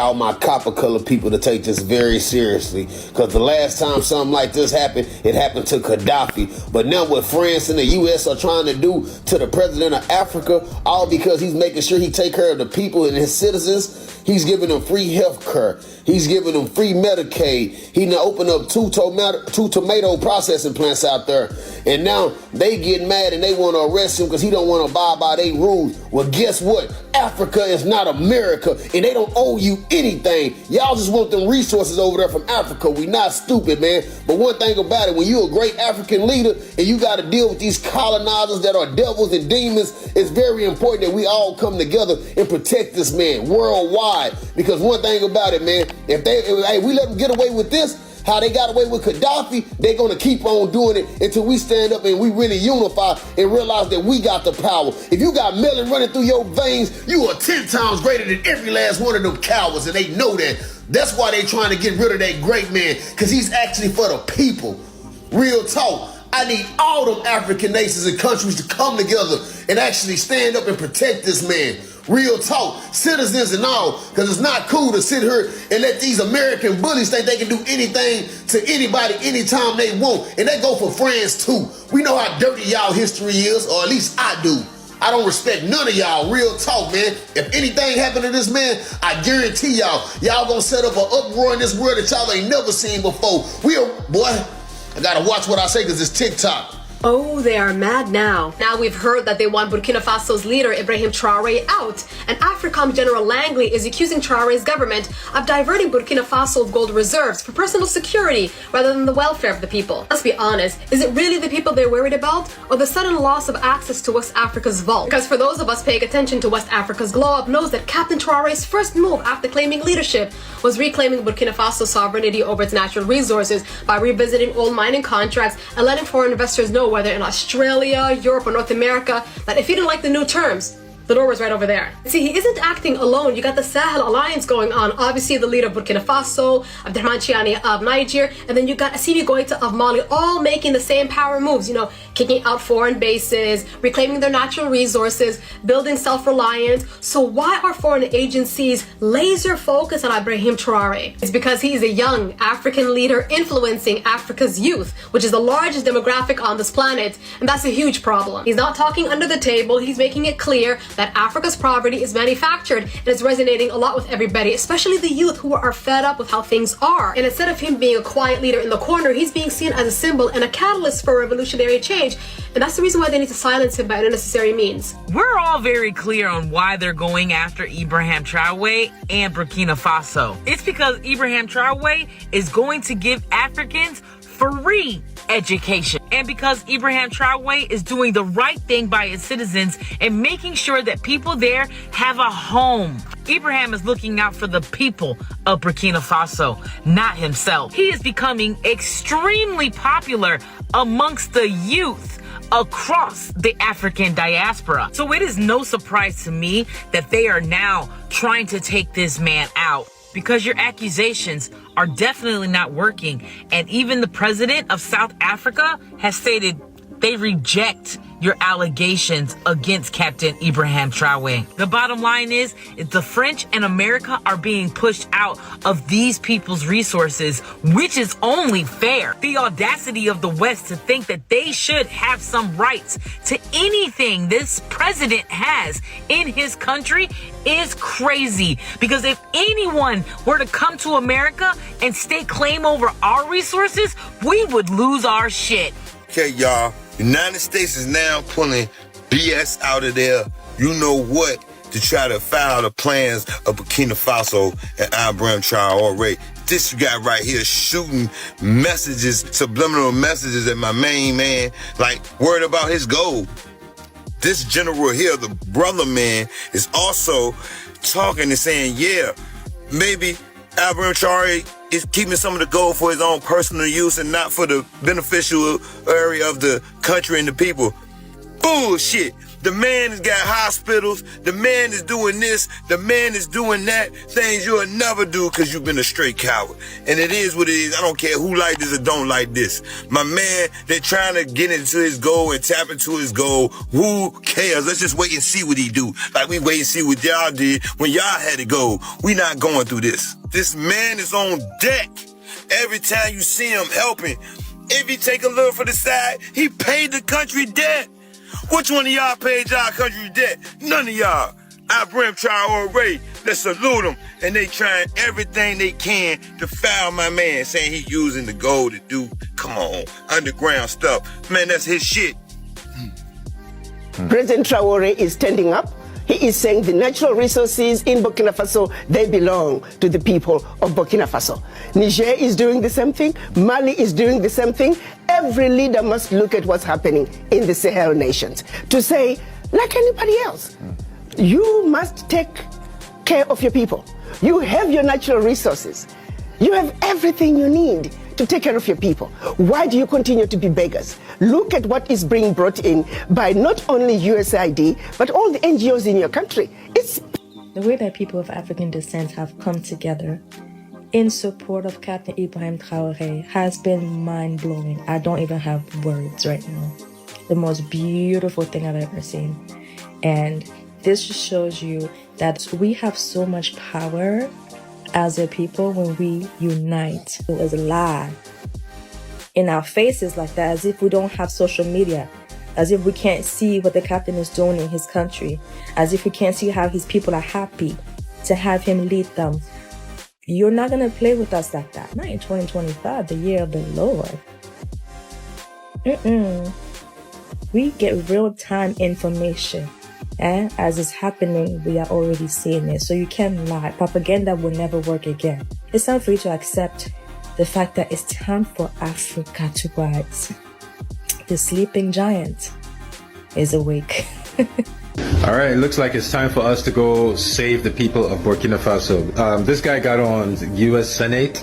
all my copper colored people to take this very seriously, because the last time something like this happened, it happened to Gaddafi. But now what France and the US are trying to do to the president of Africa, all because he's making sure he take care of the people and his citizens. He's giving them free health care. He's giving them free Medicaid. He now opened up two tomato processing plants out there. And now they get mad and they want to arrest him because he don't want to abide by their rules. Well, guess what? Africa is not America, and they don't owe you anything. Y'all just want them resources over there from Africa. We not stupid, man. But one thing about it, when you're a great African leader and you got to deal with these colonizers that are devils and demons, it's very important that we all come together and protect this man worldwide. Because one thing about it, man, if we let them get away with this, how they got away with Gaddafi, they're going to keep on doing it until we stand up and we really unify and realize that we got the power. If you got melon running through your veins, you are 10 times greater than every last one of them cowards, and they know that. That's why they trying to get rid of that great man, because he's actually for the people. Real talk. I need all them African nations and countries to come together and actually stand up and protect this man. Real talk, citizens and all, because it's not cool to sit here and let these American bullies think they can do anything to anybody anytime they want. And they go for France too. We know how dirty y'all history is, or at least I do. I don't respect none of y'all. Real talk, man. If anything happened to this man, I guarantee y'all gonna set up an uproar in this world that y'all ain't never seen before. Boy, I gotta watch what I say because it's TikTok. Oh, they are mad now. Now we've heard that they want Burkina Faso's leader, Ibrahim Traoré, out. And AFRICOM General Langley is accusing Traoré's government of diverting Burkina Faso's gold reserves for personal security rather than the welfare of the people. Let's be honest, is it really the people they're worried about, or the sudden loss of access to West Africa's vault? Because for those of us paying attention to West Africa's glow up knows that Captain Traoré's first move after claiming leadership was reclaiming Burkina Faso's sovereignty over its natural resources by revisiting old mining contracts and letting foreign investors know, whether in Australia, Europe, or North America, that if you didn't like the new terms, the door was right over there. See, he isn't acting alone. You got the Sahel Alliance going on. Obviously, the leader of Burkina Faso, Abdelrahman Chiani of Niger, and then you got Assimi Goïta of Mali, all making the same power moves, kicking out foreign bases, reclaiming their natural resources, building self-reliance. So why are foreign agencies laser focused on Ibrahim Traoré? It's because he is a young African leader influencing Africa's youth, which is the largest demographic on this planet, and that's a huge problem. He's not talking under the table. He's making it clear that Africa's poverty is manufactured, and it's resonating a lot with everybody, especially the youth who are fed up with how things are. And instead of him being a quiet leader in the corner, he's being seen as a symbol and a catalyst for revolutionary change. And that's the reason why they need to silence him by unnecessary means. We're all very clear on why they're going after Ibrahim Traoré and Burkina Faso. It's because Ibrahim Traoré is going to give Africans free education, and because Ibrahim Traoré is doing the right thing by his citizens and making sure that people there have a home. Ibrahim is looking out for the people of Burkina Faso, not himself. He is becoming extremely popular amongst the youth across the African diaspora. So it is no surprise to me that they are now trying to take this man out, because your accusations are definitely not working. And even the president of South Africa has stated they reject your allegations against Captain Ibrahim Traoré. The bottom line is the French and America are being pushed out of these people's resources, which is only fair. The audacity of the West to think that they should have some rights to anything this president has in his country is crazy. Because if anyone were to come to America and stake claim over our resources, we would lose our shit. Okay, y'all. United States is now pulling BS out of there, you know what, to try to foul the plans of Burkina Faso and Ibrahim Traoré. This guy right here shooting messages, subliminal messages at my main man, like worried about his gold. This general here, the brother man, is also talking and saying, yeah, maybe Ibrahim Traoré is keeping some of the gold for his own personal use and not for the beneficial area of the country and the people. Bullshit. The man has got hospitals. The man is doing this. The man is doing that. Things you'll never do because you've been a straight coward. And it is what it is. I don't care who like this or don't like this. My man, they're trying to get into his goal and tap into his goal. Who cares? Let's just wait and see what he do. Like we wait and see what y'all did when y'all had to go. We not going through this. This man is on deck. Every time you see him helping, if he take a little for the side, he paid the country debt. Which one of y'all paid y'all country debt? None of y'all. Ibrahim Traoré, let's salute him. And they trying everything they can to foul my man, saying he using the gold to do, come on, underground stuff. Man, that's his shit. President Traore is standing up. He is saying the natural resources in Burkina Faso, they belong to the people of Burkina Faso. Niger is doing the same thing. Mali is doing the same thing. Every leader must look at what's happening in the Sahel nations to say, like anybody else, you must take care of your people. You have your natural resources. You have everything you need to take care of your people. Why do you continue to be beggars? Look at what is being brought in by not only USAID, but all the NGOs in your country. It's the way that people of African descent have come together in support of Captain Ibrahim Traoré has been mind-blowing. I don't even have words right now. The most beautiful thing I've ever seen. And this just shows you that we have so much power as a people when we unite. It was a lie in our faces like that, as if we don't have social media, as if we can't see what the captain is doing in his country, as if we can't see how his people are happy to have him lead them. You're not going to play with us like that. Not in 2025, the year of the Lord. We get real-time information. As it's happening, we are already seeing it. So you can't lie. Propaganda will never work again. It's time for you to accept the fact that it's time for Africa to rise. The sleeping giant is awake. All right, looks like it's time for us to go save the people of Burkina Faso. This guy got on U.S. Senate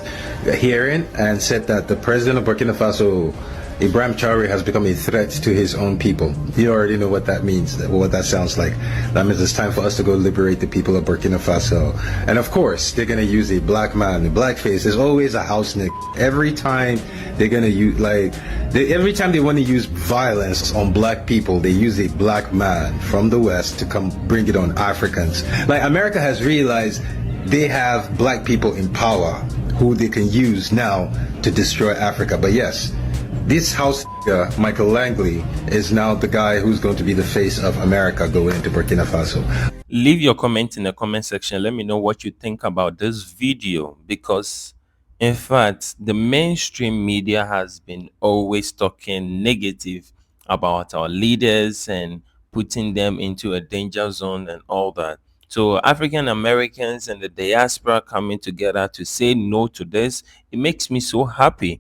hearing and said that the president of Burkina Faso, Ibrahim Traoré, has become a threat to his own people. You already know what that means, what that sounds like. That means it's time for us to go liberate the people of Burkina Faso. And of course, they're going to use a black man. The blackface is always a house nick. Every time they're going to use, every time they want to use violence on black people, they use a black man from the West to come bring it on Africans. Like, America has realized they have black people in power who they can use now to destroy Africa. But yes, this house, Michael Langley, is now the guy who's going to be the face of America going into Burkina Faso. Leave your comment in the comment section. Let me know what you think about this video, because in fact, the mainstream media has been always talking negative about our leaders and putting them into a danger zone and all that. So African Americans and the diaspora coming together to say no to this, it makes me so happy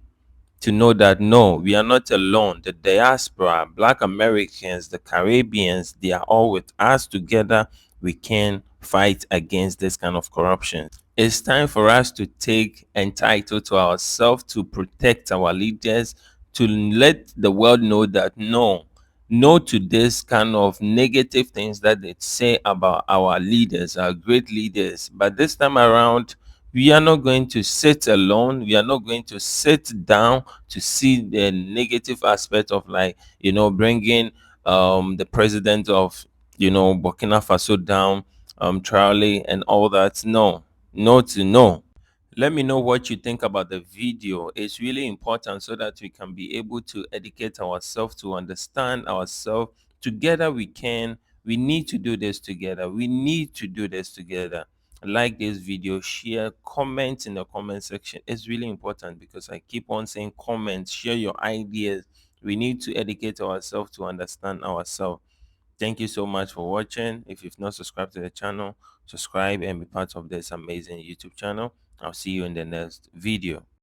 to know that no, we are not alone. The diaspora, Black Americans, the Caribbeans, they are all with us together. We can fight against this kind of corruption. It's time for us to take entitled to ourselves to protect our leaders, to let the world know that no to this kind of negative things that they say about our leaders, our great leaders. But this time around, we are not going to sit alone. We are not going to sit down to see the negative aspect of, bringing the president of, Burkina Faso down, Traore and all that. No. Let me know what you think about the video. It's really important so that we can be able to educate ourselves, to understand ourselves. Together we need to do this together. Like this video, share, comment in the comment section. It's really important because I keep on saying comment, share your ideas. We need to educate ourselves to understand ourselves. Thank you so much for watching. If you've not subscribed to the channel, subscribe and be part of this amazing YouTube channel. I'll see you in the next video.